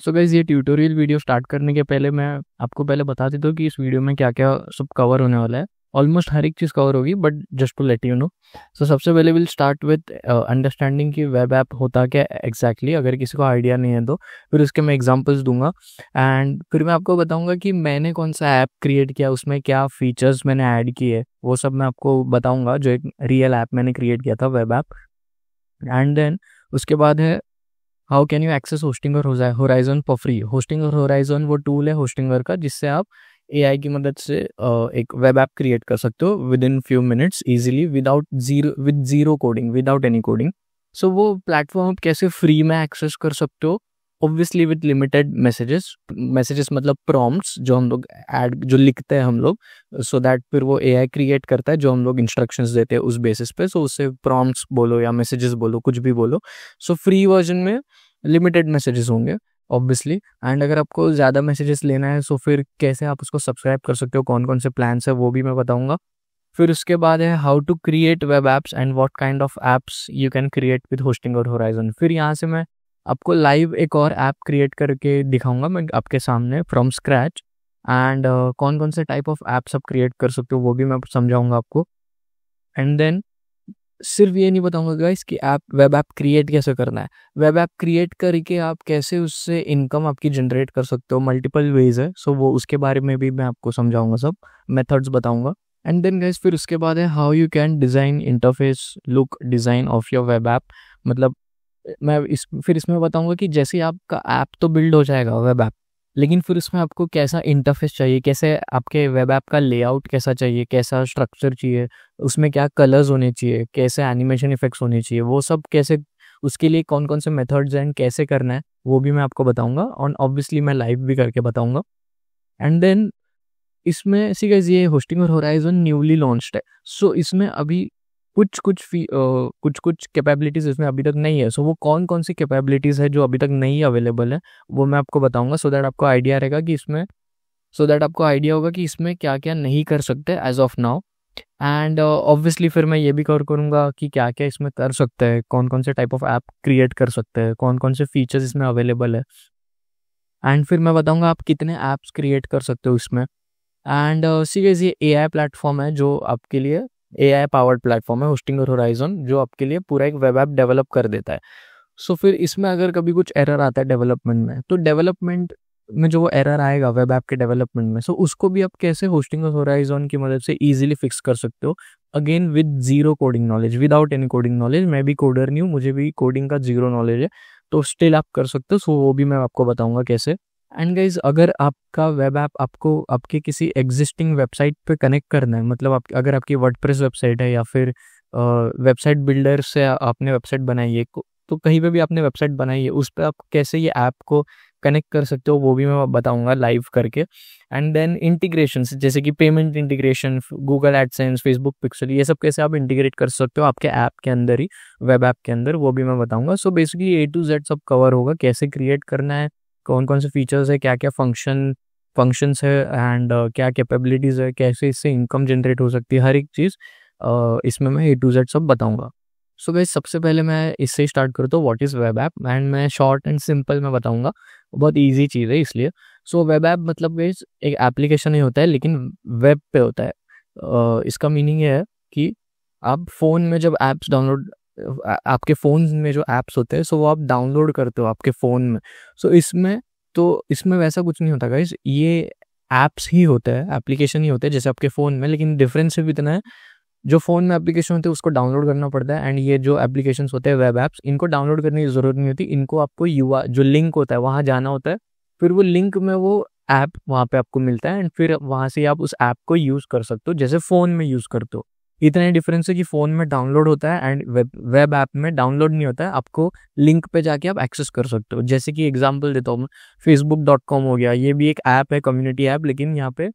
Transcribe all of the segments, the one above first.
So guys, ये tutorial video start करने के पहले मैं आपको पहले बता देता हूँ कि इस वीडियो में क्या क्या सब कवर होने वाला है। ऑलमोस्ट हर एक चीज़ कवर होगी, but just to let you know. So सबसे पहले विल स्टार्ट विद अंडरस्टैंडिंग कि वेब ऐप होता क्या एग्जैक्टली, अगर किसी को आइडिया नहीं है तो। फिर उसके मैं एग्जांपल्स दूंगा एंड फिर मैं आपको बताऊंगा कि मैंने कौन सा ऐप क्रिएट किया, उसमें क्या फीचर्स मैंने ऐड किए, वो सब मैं आपको बताऊंगा, जो एक रियल ऐप मैंने क्रिएट किया था, वेब ऐप। एंड देन उसके बाद है how can you access Hostinger Horizons for free. Hostinger Horizons वो टूल है होस्टिंगर का, जिससे आप एआई की मदद से एक वेब ऐप क्रिएट कर सकते हो within few minutes easily, with zero coding, without any coding. So वो प्लेटफॉर्म आप कैसे फ्री में एक्सेस कर सकते हो, ऑब्वियसली विद लिमिटेड मैसेजेस मतलब प्रॉम्प्ट्स जो हम लोग ऐड जो लिखते हैं हम लोग, सो दैट फिर वो एआई क्रिएट करता है जो हम लोग इंस्ट्रक्शंस देते हैं उस बेसिस पे। सो उससे प्रॉम्प्ट्स बोलो या मैसेजेस बोलो, कुछ भी बोलो। सो फ्री वर्जन में लिमिटेड मैसेजेस होंगे ऑब्वियसली। एंड अगर आपको ज़्यादा मैसेजेस लेना है सो फिर कैसे आप उसको सब्सक्राइब कर सकते हो, कौन कौन से प्लान्स है वो भी मैं बताऊंगा। फिर उसके बाद है how to create web apps and what kind of apps you can create with Hostinger Horizons. फिर यहाँ से मैं आपको लाइव एक और ऐप क्रिएट करके दिखाऊंगा मैं आपके सामने फ्रॉम स्क्रैच। एंड कौन कौन से टाइप ऑफ एप्स आप क्रिएट कर सकते हो वो भी मैं समझाऊंगा आपको। एंड देन सिर्फ ये नहीं बताऊंगा गाइस कि आप वेब ऐप क्रिएट कैसे करना है, वेब ऐप क्रिएट करके आप कैसे उससे इनकम आपकी जनरेट कर सकते हो, मल्टीपल वेज है। सो वो उसके बारे में भी मैं आपको समझाऊंगा, सब मेथड्स बताऊंगा। एंड देन गाइस फिर उसके बाद है how you can design interface look design of your web app. मतलब मैं फिर इसमें बताऊंगा कि जैसे आपका ऐप तो बिल्ड हो जाएगा वेब ऐप, लेकिन फिर उसमें आपको कैसा इंटरफेस चाहिए, कैसे आपके वेब ऐप का लेआउट कैसा चाहिए, कैसा स्ट्रक्चर चाहिए, उसमें क्या कलर्स होने चाहिए, कैसे एनिमेशन इफेक्ट्स होने चाहिए, वो सब कैसे, उसके लिए कौन कौन से मेथड्स हैं, कैसे करना है वो भी मैं आपको बताऊंगा। और ऑब्वियसली मैं लाइव भी करके बताऊंगा। एंड देन इसमें सी गाइस ये होस्टिंग और होराइजन न्यूली लॉन्च्ड है। सो इसमें अभी कुछ कुछ कैपेबिलिटीज इसमें अभी तक नहीं है। सो वो कौन कौन सी कैपेबिलिटीज है जो अभी तक नहीं अवेलेबल है वो मैं आपको बताऊंगा, सो दैट आपको आइडिया रहेगा कि इसमें, सो दैट आपको आइडिया होगा कि इसमें क्या क्या नहीं कर सकते as of now. And obviously फिर मैं ये भी कवर करूंगा कि क्या क्या इसमें कर सकते हैं, कौन कौन से टाइप ऑफ ऐप क्रिएट कर सकते हैं, कौन कौन से फीचर्स इसमें अवेलेबल है। एंड फिर मैं बताऊंगा आप कितने ऐप्स क्रिएट कर सकते हो इसमें। एंड सीरियस ये एआई प्लेटफॉर्म है जो आपके लिए, एआई पावर्ड प्लेटफॉर्म है होस्टिंग और होराइजन, जो आपके लिए पूरा एक वेब ऐप डेवलप कर देता है। सो फिर इसमें अगर कभी कुछ एरर आता है डेवलपमेंट में, तो डेवलपमेंट में जो वो एरर आएगा वेब ऐप के डेवलपमेंट में, सो उसको भी आप कैसे होस्टिंग और होराइजन की मदद से इजीली फिक्स कर सकते हो, again with zero coding knowledge, without any coding knowledge. मैं भी कोडर नहीं हूँ, मुझे भी कोडिंग का जीरो नॉलेज है, तो स्टिल आप कर सकते हो। सो वो भी मैं आपको बताऊंगा कैसे। एंड गाइज अगर आपका वेब ऐप आपको आपके किसी एग्जिस्टिंग वेबसाइट पे कनेक्ट करना है, मतलब आप अगर आपकी वर्डप्रेस वेबसाइट है या फिर वेबसाइट बिल्डर से आपने वेबसाइट बनाई है, तो कहीं पे भी आपने वेबसाइट बनाई है उस पर आप कैसे ये ऐप को कनेक्ट कर सकते हो वो भी मैं बताऊंगा लाइव करके। एंड देन इंटीग्रेशन जैसे कि payment integration, Google AdSense, Facebook pixel, ये सब कैसे आप इंटीग्रेट कर सकते हो आपके ऐप के अंदर ही, वेब ऐप के अंदर, वो भी मैं बताऊंगा। So basically A to Z सब कवर होगा, कैसे क्रिएट करना है, कौन कौन से फीचर्स है, क्या क्या फंक्शंस है, एंड क्या कैपेबिलिटीज़ है, कैसे इससे इनकम जनरेट हो सकती है, हर एक चीज़ इसमें मैं A to Z सब बताऊंगा। सो गाइस सबसे पहले मैं इससे स्टार्ट करता हूँ, what is web app. And मैं शॉर्ट एंड सिंपल में बताऊंगा, बहुत ईजी चीज़ है इसलिए। सो वेब ऐप मतलब गाइस एक एप्लीकेशन ही होता है, लेकिन वेब पे होता है। इसका मीनिंग ये है कि आप फ़ोन में जब ऐप्स डाउनलोड, आपके फ़ोन में जो ऐप्स होते हैं सो वो आप डाउनलोड करते हो आपके फ़ोन में। सो इसमें वैसा कुछ नहीं होता गाइस, ये ऐप्स ही होते हैं, एप्लीकेशन ही होते हैं जैसे आपके फ़ोन में, लेकिन डिफरेंस सिर्फ इतना है, जो फ़ोन में एप्लीकेशन होते हैं उसको डाउनलोड करना पड़ता है। एंड ये जो एप्लीकेशंस होते हैं वेब ऐप्स, इनको डाउनलोड करने की ज़रूरत नहीं होती, इनको आपको जो लिंक होता है वहाँ जाना होता है, फिर वो लिंक में वो ऐप वहाँ पे आपको मिलता है, एंड फिर वहाँ से आप उस ऐप को यूज़ कर सकते हो जैसे फ़ोन में यूज़ करते हो। इतना ही डिफरेंस है कि फ़ोन में डाउनलोड होता है एंड वेब ऐप में डाउनलोड नहीं होता है, आपको लिंक पे जाके आप एक्सेस कर सकते हो। जैसे कि एग्जांपल देता हूँ मैं, facebook.com हो गया, ये भी एक ऐप है, कम्युनिटी ऐप, लेकिन यहाँ पे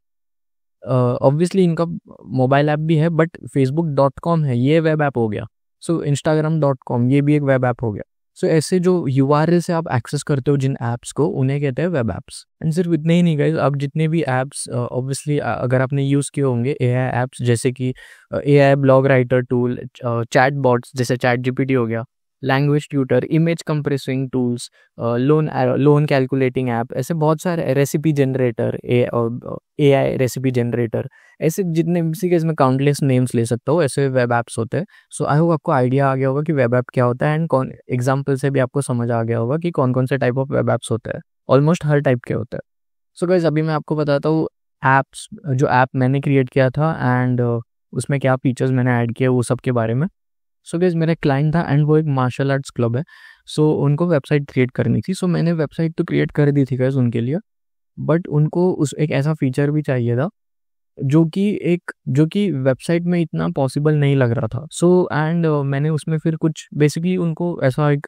ऑब्वियसली इनका मोबाइल ऐप भी है, बट facebook.com है, ये वेब ऐप हो गया। सो instagram.com ये भी एक वेब ऐप हो गया। सो ऐसे जो URL से आप एक्सेस करते हो जिन ऐप्स को, उन्हें कहते हैं वेब ऐप्स। एंड सिर्फ इतने ही नहीं गाइस, आप जितने भी ऐप्स ऑब्वियसली अगर आपने यूज़ किए होंगे AI ऐप्स, जैसे कि AI blog writer tool, chat bots जैसे ChatGPT हो गया, language tutor, image compressing tools, loan calculating app, ऐसे बहुत सारे, recipe generator, AI recipe generator, ऐसे जितने इसी के इसमें काउंटलेस नेम्स ले सकता हूँ, ऐसे वेब ऐप्स होते हैं। सो आई होप आपको आइडिया आ गया होगा कि वेब ऐप क्या होता है, एंड कौन एग्जाम्पल से भी आपको समझ आ गया होगा कि कौन कौन से टाइप ऑफ वेब ऐप्स होते हैं। ऑलमोस्ट हर टाइप के होते हैं। सो गाइस अभी मैं आपको बताता हूँ ऐप्स, जो ऐप मैंने क्रिएट किया था एंड उसमें क्या फीचर्स मैंने ऐड किए वो सब के बारे में। सो गाइस मेरा क्लाइंट था एंड वो एक मार्शल आर्ट्स क्लब है। सो उनको वेबसाइट क्रिएट करनी थी। सो मैंने वेबसाइट तो क्रिएट कर दी थी गाइस उनके लिए, बट उनको उस एक ऐसा फीचर भी चाहिए था जो कि वेबसाइट में इतना पॉसिबल नहीं लग रहा था। सो एंड मैंने उसमें फिर कुछ बेसिकली उनको ऐसा एक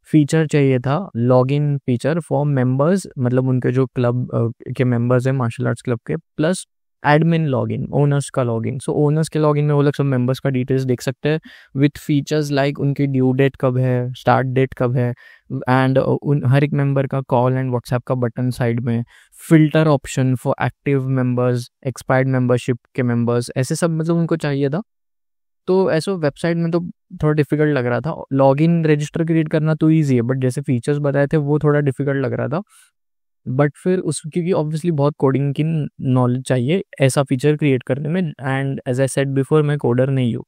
फीचर चाहिए था, लॉगिन फीचर फॉर मेंबर्स, मतलब उनके जो क्लब के मेंबर्स हैं मार्शल आर्ट्स क्लब के, प्लस एडमिन लॉगिन, ओनर्स का लॉगिन। सो ओनर्स के लॉगिन में वो लोग सब मेंबर्स का डिटेल्स देख सकते हैं विथ फीचर्स लाइक उनकी ड्यू डेट कब है, स्टार्ट डेट कब है, एंड उन हर एक मेंबर का कॉल एंड व्हाट्सएप का बटन साइड में, filter option for active members, expired membership के मेंबर्स, ऐसे सब मतलब उनको चाहिए था। तो ऐसा वेबसाइट में तो थोड़ा डिफिकल्ट लग रहा था। लॉगिन रजिस्टर क्रिएट करना तो ईजी है, बट जैसे फीचर्स बताए थे वो थोड़ा डिफिकल्ट लग रहा था। बट फिर उस क्योंकि ऑब्वियसली बहुत कोडिंग की नॉलेज चाहिए ऐसा फीचर क्रिएट करने में, and as I said before मैं कोडर नहीं हूँ।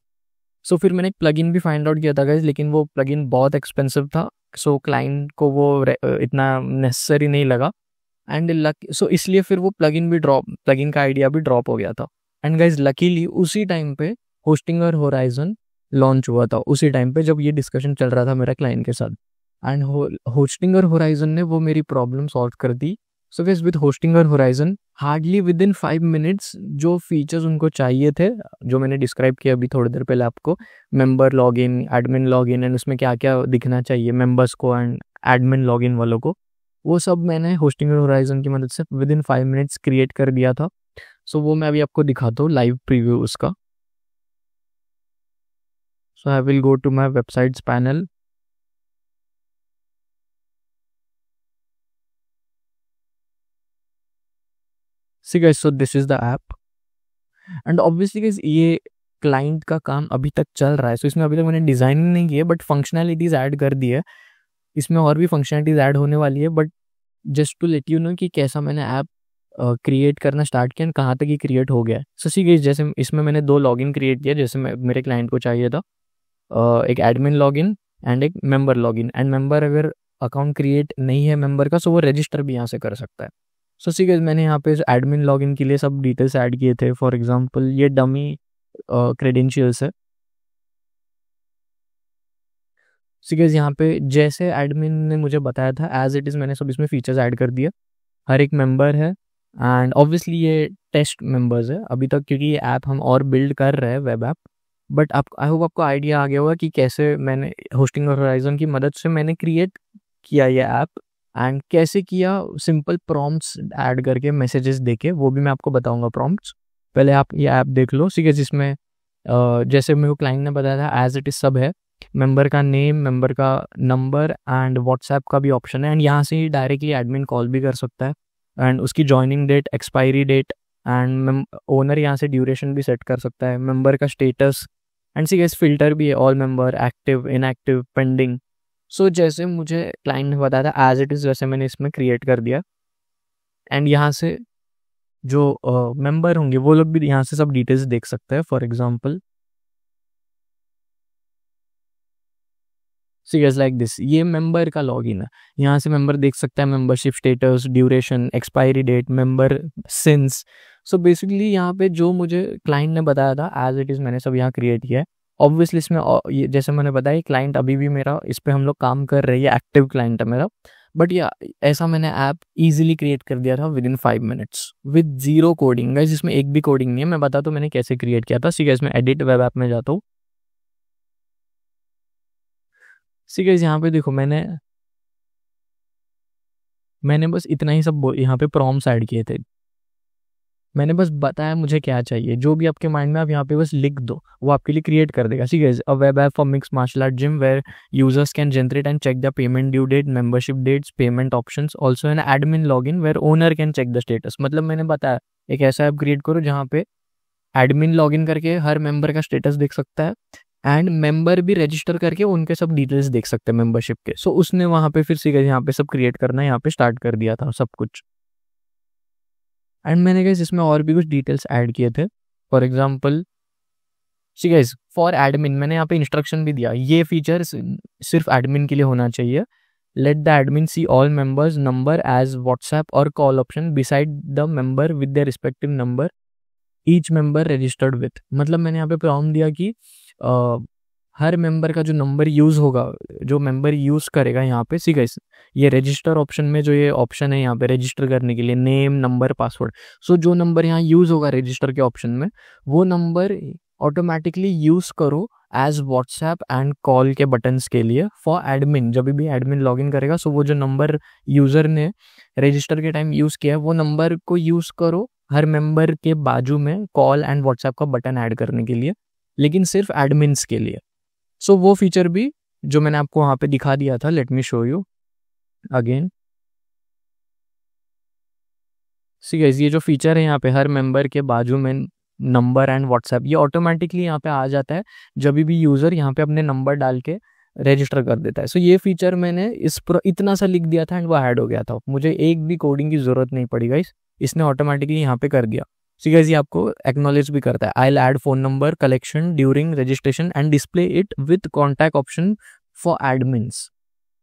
सो फिर मैंने एक प्लगइन भी फाइंड आउट किया था गाइस, लेकिन वो प्लगइन बहुत एक्सपेंसिव था। सो क्लाइंट को वो इतना नेसेसरी नहीं लगा, एंड सो इसलिए फिर वो प्लगइन का आइडिया भी ड्रॉप हो गया था। एंड गाइज लकीली उसी टाइम पे होस्टिंगर होराइजन लॉन्च हुआ था, उसी टाइम पे जब ये डिस्कशन चल रहा था मेरा क्लाइंट के साथ, एंड होस्टिंगर होराइजन ने वो मेरी प्रॉब्लम सॉल्व कर दी। So guys with Hostinger Horizon hardly within 5 minutes जो फीचर्स उनको चाहिए थे, जो मैंने डिस्क्राइब किया अभी थोड़ी देर पहले आपको, member login, admin login, and उसमें क्या क्या दिखना चाहिए मेंबर्स को एंड एडमिन लॉगिन वालों को, वो सब मैंने होस्टिंगर होराइजन की मदद से विद इन 5 मिनट्स क्रिएट कर दिया था। सो वो मैं अभी आपको दिखाता हूँ लाइव प्रीव्यू उसका। So I will go to my websites panel. See guys so this is the app, and obviously guys ये क्लाइंट का काम अभी तक चल रहा है। सो इसमें अभी तक मैंने डिजाइनिंग नहीं की है, बट फंक्शनैलिटीज ऐड कर दी है। इसमें और भी फंक्शनैलिटीज ऐड होने वाली है, but just to let you know कि कैसा मैंने ऐप क्रिएट करना स्टार्ट किया, कहाँ तक ये क्रिएट हो गया। सो सी गाइस जैसे इसमें मैंने 2 लॉगिन क्रिएट किया जैसे मेरे क्लाइंट को चाहिए था, एक एडमिन लॉगिन एंड एक मेंबर लॉगिन। एंड मेंबर अगर अकाउंट क्रिएट नहीं है मेंबर का, सो वो रजिस्टर भी यहाँ से कर सकता है। सो सी गाइस मैंने यहाँ पे एडमिन लॉगिन के लिए सब डिटेल्स ऐड किए थे। फॉर एग्जांपल ये डमी क्रेडेंशियल्स है। सी गाइस यहाँ पे जैसे एडमिन ने मुझे बताया था एज इट इज़ मैंने सब इसमें फीचर्स ऐड कर दिए। हर एक मेंबर है, एंड ऑब्वियसली ये टेस्ट मेंबर्स है अभी तक, क्योंकि ये ऐप हम और बिल्ड कर रहे हैं वेब ऐप। बट आप आई होप आपको आइडिया आ गया होगा कि कैसे मैंने होस्टिंग होराइजन की मदद से मैंने क्रिएट किया ये ऐप, एंड कैसे किया सिंपल प्रॉम्प्ट्स ऐड करके मैसेजेस देके, वो भी मैं आपको बताऊंगा प्रॉम्प्ट्स। पहले आप ये ऐप देख लो। ठीक है, जिसमें जैसे मेरे को क्लाइंट ने बताया था एज इट इज़ सब है, मेंबर का नेम, मेंबर का नंबर एंड व्हाट्सएप का भी ऑप्शन है, एंड यहाँ से ही डायरेक्टली एडमिन कॉल भी कर सकता है, एंड उसकी joining date, expiry date, and owner यहाँ से ड्यूरेशन भी सेट कर सकता है, मेंबर का status, and see guys filter भी है, all member, active, inactive, pending. So जैसे मुझे क्लाइंट ने बताया था एज इट इज़ वैसे मैंने इसमें क्रिएट कर दिया, एंड यहाँ से जो मेंबर होंगे वो लोग भी यहाँ से सब डिटेल्स देख सकते हैं। For example see guys like this, ये मेंबर का लॉगिन है, यहाँ से मेंबर देख सकता है membership status, duration, expiry date, member since. So basically यहाँ पे जो मुझे क्लाइंट ने बताया था एज इट इज़ मैंने सब यहाँ क्रिएट किया है। ऑब्वियसली इसमें ये जैसे मैंने बताया क्लाइंट अभी भी मेरा इस पर हम लोग काम कर रहे हैं, एक्टिव क्लाइंट है मेरा, बट या ऐसा मैंने ऐप इजीली क्रिएट कर दिया था with in 5 minutes with zero coding. Guys इसमें एक भी कोडिंग नहीं है, मैं बताता हूँ मैंने कैसे क्रिएट किया था। सी गाइस मैं एडिट वेब ऐप में जाता हूँ। सी गाइस यहाँ पे देखो मैंने बस इतना ही सब यहाँ पे प्रॉम्प्ट्स ऐड किए थे। मैंने बस बताया मुझे क्या चाहिए, जो भी आपके माइंड में आप यहाँ पे बस लिख दो, वो आपके लिए क्रिएट कर देगा। ठीक है, a web app for mix martial art gym where users can generate and check the payment due date, membership dates, payment options, also an admin login where owner can check the status. मतलब मैंने बताया एक ऐसा app create करो जहाँ पे admin login करके हर member का स्टेटस देख सकता है, एंड मेंबर भी रजिस्टर करके उनके सब डिटेल्स देख सकते हैं मेंबरशिप के। सो उसने वहाँ पे फिर सीधा यहाँ पे सब क्रिएट करना यहाँ पे स्टार्ट कर दिया था सब कुछ। एंड मैंने गाइस इसमें और भी कुछ डिटेल्स ऐड किए थे। For example see guys for admin मैंने यहाँ पे इंस्ट्रक्शन भी दिया, ये फीचर सिर्फ एडमिन के लिए होना चाहिए। Let the admin see all members number as WhatsApp और call option beside the member with their respective number each member registered with. मतलब मैंने यहाँ पे प्रॉम्प्ट दिया कि हर मेंबर का जो नंबर यूज होगा, जो मेंबर यूज करेगा यहाँ पे, सी गाइस ये रजिस्टर ऑप्शन में जो ये ऑप्शन है यहाँ पे रजिस्टर करने के लिए नेम नंबर पासवर्ड, सो जो नंबर यहाँ यूज होगा रजिस्टर के ऑप्शन में वो नंबर ऑटोमेटिकली यूज करो एज व्हाट्सएप एंड कॉल के बटन्स के लिए फॉर एडमिन। जब भी एडमिन लॉगिन करेगा सो वो जो नंबर यूजर ने रजिस्टर के टाइम यूज किया है वो नंबर को यूज करो हर मेंबर के बाजू में कॉल एंड व्हाट्सएप का बटन ऐड करने के लिए, लेकिन सिर्फ एडमिन्स के लिए। सो वो फीचर भी जो मैंने आपको वहां पे दिखा दिया था, let me show you again. See guys ये जो फीचर है यहाँ पे हर मेंबर के बाजू में नंबर एंड व्हाट्सएप, ये ऑटोमेटिकली यहाँ पे आ जाता है जब भी यूजर यहाँ पे अपने नंबर डाल के रजिस्टर कर देता है। सो ये फीचर मैंने इतना सा लिख दिया था एंड वो ऐड हो गया था, मुझे एक भी कोडिंग की जरूरत नहीं पड़ी गाइस, इसने ऑटोमेटिकली यहाँ पे कर दिया। सी गाइस ये आपको एक्नॉलेज भी करता है, I will add phone number collection during registration and display it with contact option for admins.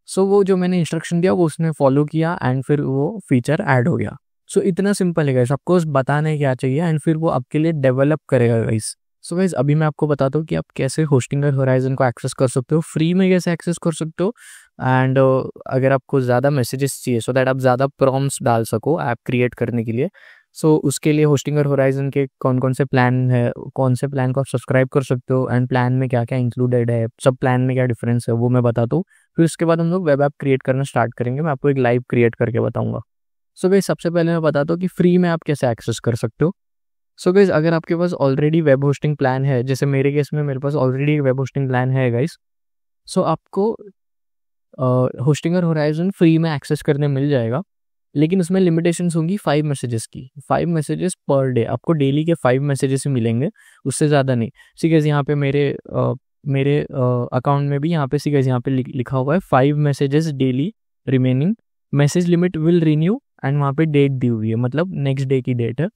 So वो जो मैंने इंस्ट्रक्शन दिया वो उसने फॉलो किया एंड फिर वो फीचर ऐड हो गया। सो इतना सिंपल है गाइस, आपको बताने क्या चाहिए एंड फिर वो आपके लिए डेवलप करेगा गाइस। सो गाइस अभी मैं आपको बताता हूँ कि आप कैसे होस्टिंगर होराइजन को एक्सेस कर सकते हो, फ्री में कैसे एक्सेस कर सकते हो। एंड अगर आपको ज़्यादा मैसेजेस चाहिए सो दैट आप ज़्यादा प्रॉम्प्ट्स डाल सको ऐप क्रिएट करने के लिए, सो उसके लिए होस्टिंगर होराइजन के कौन कौन से प्लान है, कौन से प्लान को आप सब्सक्राइब कर सकते हो एंड प्लान में क्या क्या इंक्लूडेड है, सब प्लान में क्या डिफरेंस है वो मैं बताता हूँ। फिर उसके बाद हम लोग वेब ऐप क्रिएट करना स्टार्ट करेंगे, मैं आपको एक लाइव क्रिएट करके बताऊंगा। सो गाइस सबसे पहले मैं बताता हूँ कि फ्री में आप कैसे एक्सेस कर सकते हो। सो गाइस अगर आपके पास ऑलरेडी वेब होस्टिंग प्लान है, जैसे मेरे केस में मेरे पास ऑलरेडी वेब होस्टिंग प्लान है गाइस, सो आपको होस्टिंगर होराइजन फ्री में एक्सेस करने मिल जाएगा, लेकिन उसमें लिमिटेशंस होंगी 5 मैसेजेस की, 5 मैसेजेस पर डे, आपको डेली के 5 मैसेजेस ही मिलेंगे, उससे ज़्यादा नहीं। सी गाइस यहाँ पे मेरे अकाउंट में भी यहाँ पे सी गाइस यहाँ पे लिखा हुआ है 5 messages daily remaining, message limit will renew and वहाँ पे डेट दी हुई है, मतलब नेक्स्ट डे की डेट है।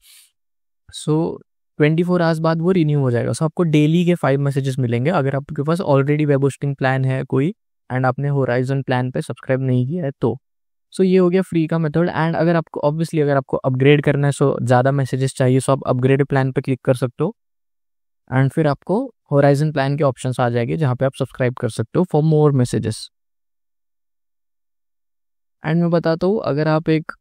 सो 24 आवर्स बाद वो रिन्यू हो जाएगा। सो आपको डेली के 5 मैसेजेस मिलेंगे अगर आपके पास ऑलरेडी वेब होस्टिंग प्लान है कोई एंड आपने होराइजन प्लान पे सब्सक्राइब नहीं किया है तो। सो ये हो गया फ्री का मेथड। एंड अगर आपको ऑब्वियसली अगर आपको अपग्रेड करना है, सो ज़्यादा मैसेजेस चाहिए, सो आप अपग्रेड प्लान पे क्लिक कर सकते हो एंड फिर आपको होराइजन प्लान के ऑप्शंस आ जाएंगे जहाँ पे आप सब्सक्राइब कर सकते हो फॉर मोर मैसेजेस। एंड मैं बताता हूँ अगर आप एक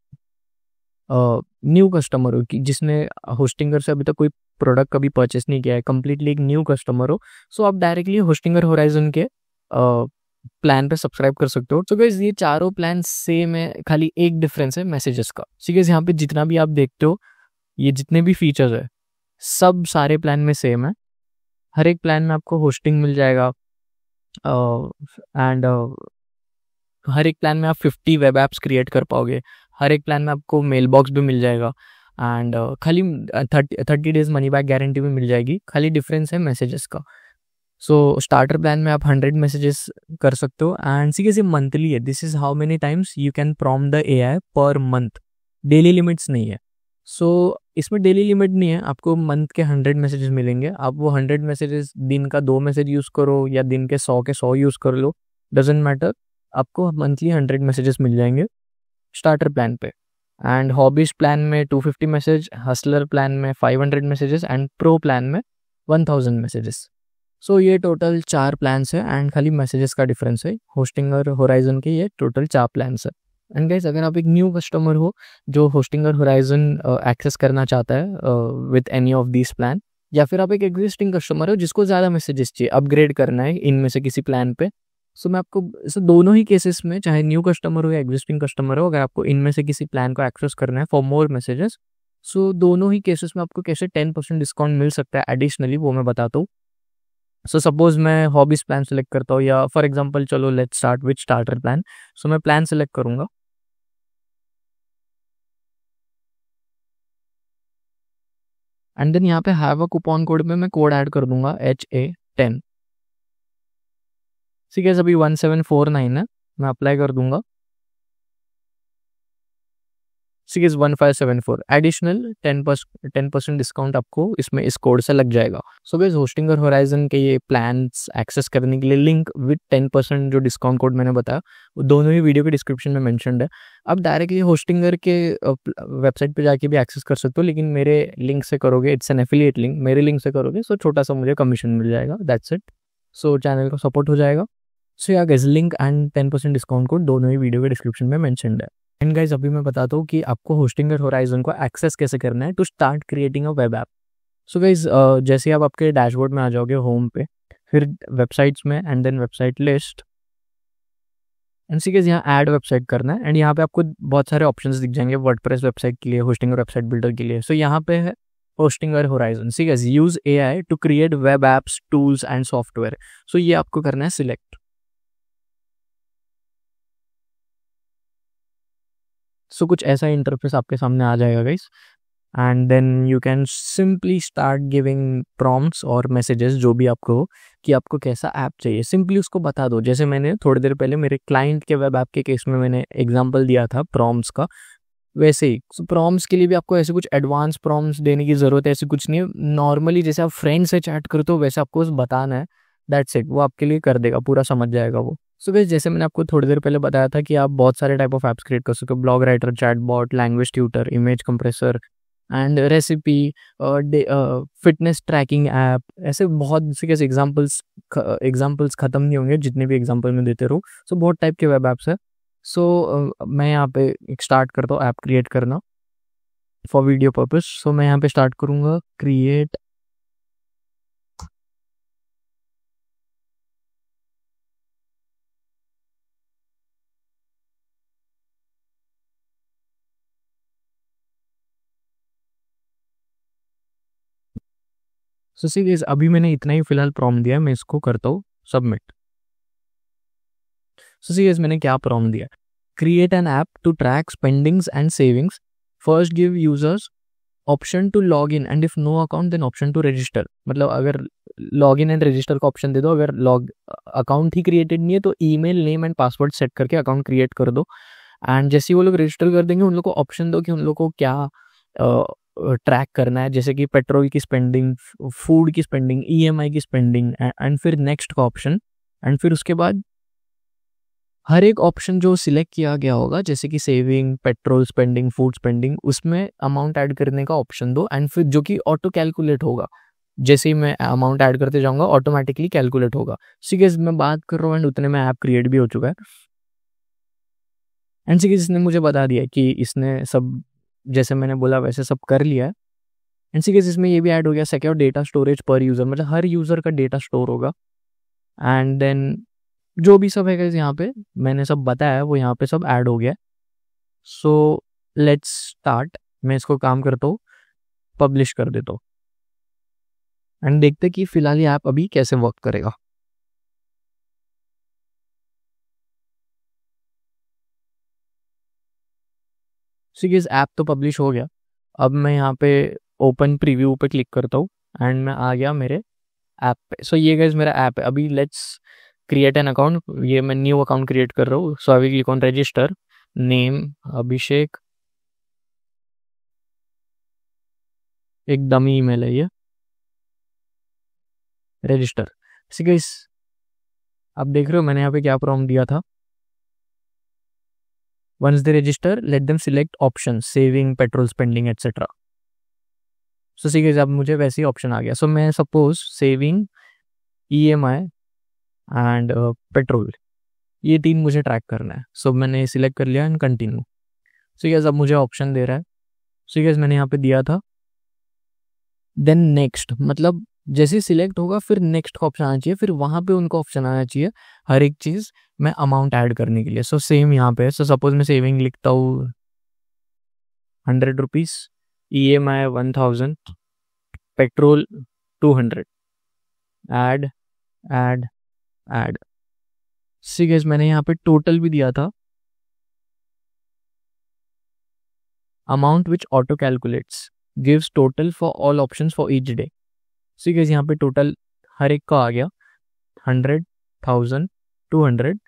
न्यू कस्टमर हो कि जिसने होस्टिंगर से अभी तक कोई प्रोडक्ट कभी परचेस नहीं किया है, कंप्लीटली एक न्यू कस्टमर हो, सो आप डायरेक्टली होस्टिंगर होराइजन के प्लान पे सब्सक्राइब कर सकते हो। तो गाइस ये चारों प्लान सेम है, खाली एक डिफरेंस है मैसेजेस का। ठीक है, यहाँ पे जितना भी आप देखते हो ये जितने भी फीचर्स है सब सारे प्लान में सेम है। हर एक प्लान में आपको होस्टिंग मिल जाएगा एंड हर एक प्लान में आप 50 वेब एप्स क्रिएट कर पाओगे, हर एक प्लान में आपको मेल बॉक्स भी मिल जाएगा एंड खाली 30 डेज मनी बैक गारंटी भी मिल जाएगी, खाली डिफरेंस है मैसेजेस का। सो स्टार्टर प्लान में आप 100 मैसेजेस कर सकते हो एंड सी कैसे मंथली है, this is how many times you can prompt the AI per month, daily limits नहीं है। सो इसमें डेली लिमिट नहीं है, आपको मंथ के 100 मैसेजेस मिलेंगे, आप वो 100 मैसेजेस दिन का 2 मैसेज यूज़ करो या दिन के 100 यूज़ कर लो, डजेंट मैटर, आपको मंथली 100 मैसेजेस मिल जाएंगे स्टार्टर प्लान पे। एंड हॉबीज प्लान में 250 मैसेज, हसलर प्लान में 500 मैसेजेस एंड प्रो प्लान में 1000 मैसेजेस। सो ये टोटल 4 प्लान्स है एंड खाली मैसेजेस का डिफरेंस है। होस्टिंगर होराइजन के ये टोटल 4 प्लान्स है। एंड गाइस अगर आप एक न्यू कस्टमर हो जो होस्टिंगर होराइजन एक्सेस करना चाहता है with any of this plan, या फिर आप एक एग्जिस्टिंग कस्टमर हो जिसको ज़्यादा मैसेजेस चाहिए, अपग्रेड करना है इनमें से किसी प्लान पे, सो मैं आपको दोनों ही केसेस में, चाहे न्यू कस्टमर हो या एग्जिस्टिंग कस्टमर हो, अगर आपको इनमें से किसी प्लान को एक्सेस करना है फॉर मोर मैसेजेस, सो दोनों ही केसेस में आपको कैसे 10% डिस्काउंट मिल सकता है एडिशनली वो मैं बताता हूँ। सो सपोज मैं हॉबीज प्लान सेलेक्ट करता हूँ, या फॉर एग्जांपल चलो let's start with starter plan. So मैं प्लान सेलेक्ट करूंगा एंड देन यहाँ पे हैव अ कूपन कोड में मैं कोड ऐड कर दूंगा HA10 ठीक है, अभी 1749 है, मैं अप्लाई कर दूंगा। 1574 एडिशनल 10% डिस्काउंट आपको इसमें इस कोड से लग जाएगा। सो गाइस, होस्टिंगर होराइजन के ये प्लान्स एक्सेस करने के लिए लिंक विद 10% जो डिस्काउंट कोड मैंने बताया वो दोनों ही वीडियो के डिस्क्रिप्शन में मेंशन्ड है। अब डायरेक्टली होस्टिंगर के वेबसाइट पे जाके भी एक्सेस कर सकते हो, लेकिन मेरे लिंक से करोगे, इट्स एन एफिलिएट लिंक, मेरे लिंक से करोगे सो छोटा सा मुझे कमीशन मिल जाएगा, दैट्स इट। सो चैनल का सपोर्ट हो जाएगा। सो या guys, link and 10% discount code दोनों ही वीडियो के डिस्क्रिप्शन में मेंशन्ड है। एंड गाइज, अभी मैं बताता हूँ कि आपको होस्टिंगर होराइजन को एक्सेस कैसे करना है to start creating a web app. So guys, जैसे आप आपके डैशबोर्ड में आ जाओगे होम पे, फिर वेबसाइट्स में and then website list, and see guys यहाँ ऐड वेबसाइट करना है। एंड यहाँ पे आपको बहुत सारे ऑप्शंस दिख जाएंगे वर्डप्रेस वेबसाइट के लिए, होस्टिंगर वेबसाइट बिल्डर के लिए। सो यहाँ पे है Hostinger Horizon. See guys, use AI to create web apps, tools and software. So ये आपको करना है सिलेक्ट। सो कुछ ऐसा इंटरफेस आपके सामने आ जाएगा guys, and then you can simply start giving prompts और मैसेजेस, जो भी आपको हो कि आपको कैसा ऐप चाहिए, सिंपली उसको बता दो। जैसे मैंने थोड़ी देर पहले मेरे क्लाइंट के वेब ऐप के केस में मैंने एग्जांपल दिया था प्रॉम्प्ट्स का, वैसे ही प्रॉम्प्ट्स के लिए भी आपको ऐसे कुछ एडवांस प्रॉम्प्ट्स देने की ज़रूरत है, ऐसे कुछ नहीं है। नॉर्मली जैसे आप फ्रेंड से चैट करते हो वैसे आपको बस बताना है, दैट्स इट, वो आपके लिए कर देगा, पूरा समझ जाएगा वो। सो गाइस, जैसे मैंने आपको थोड़ी देर पहले बताया था कि आप बहुत सारे टाइप ऑफ ऐप्स क्रिएट कर सकते हो, blog writer, chatbot, language tutor, image compressor and recipe, fitness tracking app, ऐसे बहुत से कैसे एग्जाम्पल्स ख़त्म नहीं होंगे, जितने भी एग्जाम्पल मैं देते रहूँ। सो बहुत टाइप के वेब ऐप्स है। सो मैं यहाँ पे एक स्टार्ट करता हूँ ऐप क्रिएट करना फॉर वीडियो पर्पस। सो मैं यहाँ पे स्टार्ट करूँगा क्रिएट सो सी गाइस, अभी मैंने इतना ही फिलहाल प्रॉम्प्ट दिया है, मैं इसको करता हूँ सबमिट। सो सी गाइस, मैंने क्या प्रॉम्प्ट दिया, create an app to track spendings and savings, first give users option to log in and if no account then option to register. मतलब अगर लॉग इन एंड रजिस्टर का option दे दो, अगर account ही क्रिएटेड नहीं है तो email name and password set करके अकाउंट क्रिएट कर दो। एंड जैसे ही वो लोग रजिस्टर कर देंगे, उन लोग को ऑप्शन दो कि उन लोग को क्या ट्रैक करना है, जैसे कि पेट्रोल की स्पेंडिंग, फूड की स्पेंडिंग, EMI की स्पेंडिंग, एंड फिर नेक्स्ट का ऑप्शन। एंड फिर उसके बाद हर एक ऑप्शन जो सिलेक्ट किया गया होगा, जैसे कि saving, petrol spending, food spending, उसमें अमाउंट ऐड करने का ऑप्शन दो। एंड फिर जो कि ऑटो कैलकुलेट होगा, जैसे ही मैं अमाउंट ऐड करते जाऊंगा ऑटोमेटिकली कैलकुलेट होगा। सीरियस मैं बात कर रहा हूँ एंड उतने में ऐप क्रिएट भी हो चुका है। एंड सीरियस इसने मुझे बता दिया कि इसने सब जैसे मैंने बोला वैसे सब कर लिया है। एंड सीरियस इसमें ये भी ऐड हो गया सिक्योर डेटा स्टोरेज पर यूज़र, मतलब हर यूज़र का डेटा स्टोर होगा। एंड देन जो भी सब है गाइस यहाँ पे मैंने सब बताया वो यहाँ पे सब ऐड हो गया। So let's start. मैं इसको काम करता हूँ, पब्लिश कर देता हूँ एंड देखते कि फिलहाल ये ऐप अभी कैसे वर्क करेगा। सीरियस ऐप तो पब्लिश हो गया। अब मैं यहाँ पे ओपन प्रीव्यू पे क्लिक करता हूँ एंड मैं आ गया मेरे ऐप पे। सो ये गाइस मेरा ऐप है। अभी लेट्स क्रिएट एन अकाउंट। ये मैं न्यू अकाउंट क्रिएट कर रहा हूँ। सो अभी क्लिक ऑन रजिस्टर, नेम अभिषेक, एक डमी ईमेल है ये, रजिस्टर। सी गाइस आप देख रहे हो मैंने यहाँ पे क्या प्रॉम्प्ट दिया था, once they register let them select option saving, petrol spending etcetera. So see guys अब मुझे वैसे ही ऑप्शन आ गया। सो मैं suppose saving, EMI and petrol, ये तीन मुझे ट्रैक करना है। सो मैंने सिलेक्ट कर लिया एंड कंटिन्यू। सो गाइस अब मुझे ऑप्शन दे रहा है। सो गाइस मैंने यहाँ पे दिया था देन नेक्स्ट, मतलब जैसे सिलेक्ट होगा फिर नेक्स्ट का ऑप्शन आना चाहिए, फिर वहाँ पे उनको ऑप्शन आना चाहिए हर एक चीज़ में अमाउंट ऐड करने के लिए। सो सेम यहाँ पे। सो सपोज मैं सेविंग लिखता हूँ 100 rupees, EMI 1000, petrol 200, add add add. See guys मैंने यहाँ पे टोटल भी दिया था, amount which auto calculates gives total for all options for each day. See guys यहाँ पे टोटल हर एक का आ गया 100, 1000, 200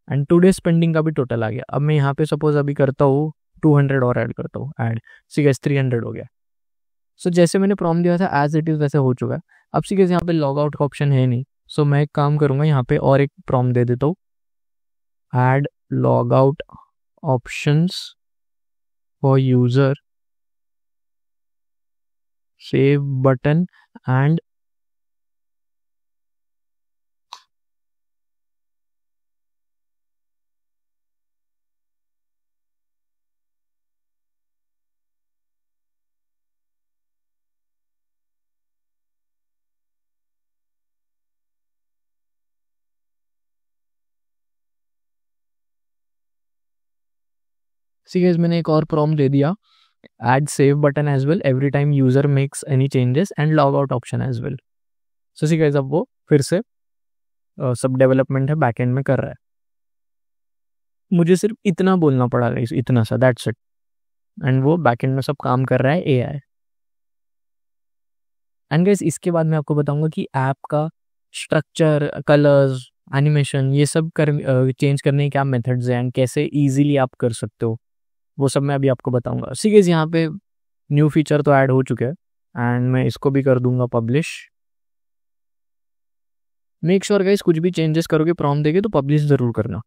एंड टुडे स्पेंडिंग का भी टोटल आ गया। अब मैं यहाँ पे सपोज अभी करता हूँ 200 और ऐड करता हूँ, ऐड सी 300 हो गया। सो जैसे मैंने प्रॉम्प्ट दिया था एज इट इज़ वैसे हो चुका है। अब सी यहाँ पे लॉग आउट का ऑप्शन है नहीं, सो मैं एक काम करूँगा, यहाँ पे और एक प्रॉम्प्ट दे देता हूँ, add log out options for user, save button and see मैंने एक और प्रॉम्प्ट दे दिया, add save button as well every time user makes any changes and log out option as well। so see guys, अब वो फिर से सब development है बैकएंड में कर रहा है। मुझे सिर्फ इतना बोलना पड़ा गाइस, इतना सा, दैट्स इट, एंड वो बैकएंड में सब काम कर रहा है एआई। एंड गाइस इसके बाद मैं आपको बताऊंगा कि ऐप का स्ट्रक्चर, कलर्स, एनिमेशन, ये सब चेंज करने के क्या मेथड्स हैं एंड कैसे इजीली आप कर सकते हो, वो सब मैं अभी आपको बताऊंगा। सी गाइस यहाँ पे न्यू फीचर तो ऐड हो चुके हैं एंड मैं इसको भी कर दूंगा पब्लिश। मेक श्योर गाइस कुछ भी चेंजेस करोगे प्रॉम्प्ट देके तो पब्लिश जरूर करना।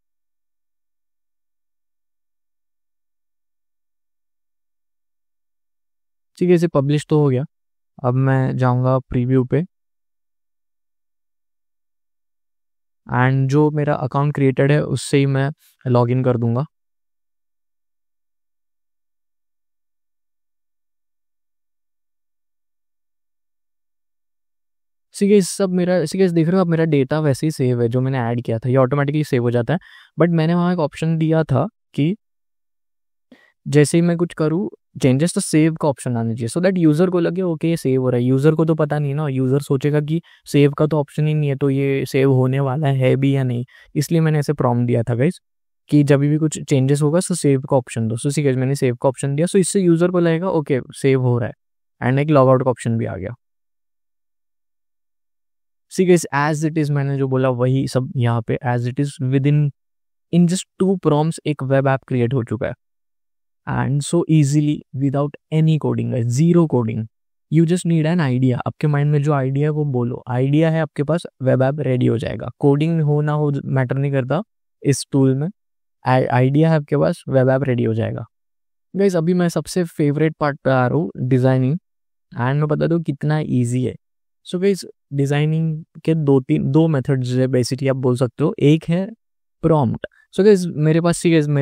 ठीक है, इसे पब्लिश तो हो गया। अब मैं जाऊंगा प्रीव्यू पे एंड जो मेरा अकाउंट क्रिएटेड है उससे ही मैं लॉग इन कर दूंगा। सीरियस सब मेरा, सीरियस देख रहे हो आप, मेरा डेटा वैसे ही सेव है, जो मैंने ऐड किया था ये ऑटोमेटिकली सेव हो जाता है। बट मैंने वहाँ एक ऑप्शन दिया था कि जैसे ही मैं कुछ करूँ चेंजेस तो सेव का ऑप्शन आना चाहिए, सो दैट यूज़र को लगे ओके ये सेव हो रहा है। यूज़र को तो पता नहीं ना, यूज़र सोचेगा कि सेव का तो ऑप्शन ही नहीं है, तो ये सेव होने वाला है भी या नहीं। इसलिए मैंने ऐसे प्रॉम्प्ट दिया था गाइस कि जब भी कुछ चेंजेस होगा तो सेव का ऑप्शन दो। सो सी गाइस मैंने सेव का ऑप्शन दिया, सो इससे यूज़र को लगेगा ओके सेव हो रहा है, एंड एक लॉग आउट का ऑप्शन भी आ गया। See guys as it is मैंने जो बोला वही सब यहाँ पे as it is within just 2 prompts एक वेब ऐप क्रिएट हो चुका है, and so easily without any coding, zero coding. You just need an idea. आपके माइंड में जो आइडिया है वो बोलो, आइडिया है आपके पास, वेब ऐप रेडी हो जाएगा। कोडिंग हो ना हो मैटर नहीं करता इस टूल में, आइडिया है आपके पास, वेब ऐप रेडी हो जाएगा। गाइस अभी मैं सबसे फेवरेट पार्ट पे आ रहा हूँ, डिज़ाइनिंग, एंड मैं बता दूँ कितना ईजी है। सो गाइस डिज़ाइनिंग के दो मेथड्स है बेसिकली, आप बोल सकते हो। एक है प्रॉम्प्ट। सो गाइस मेरे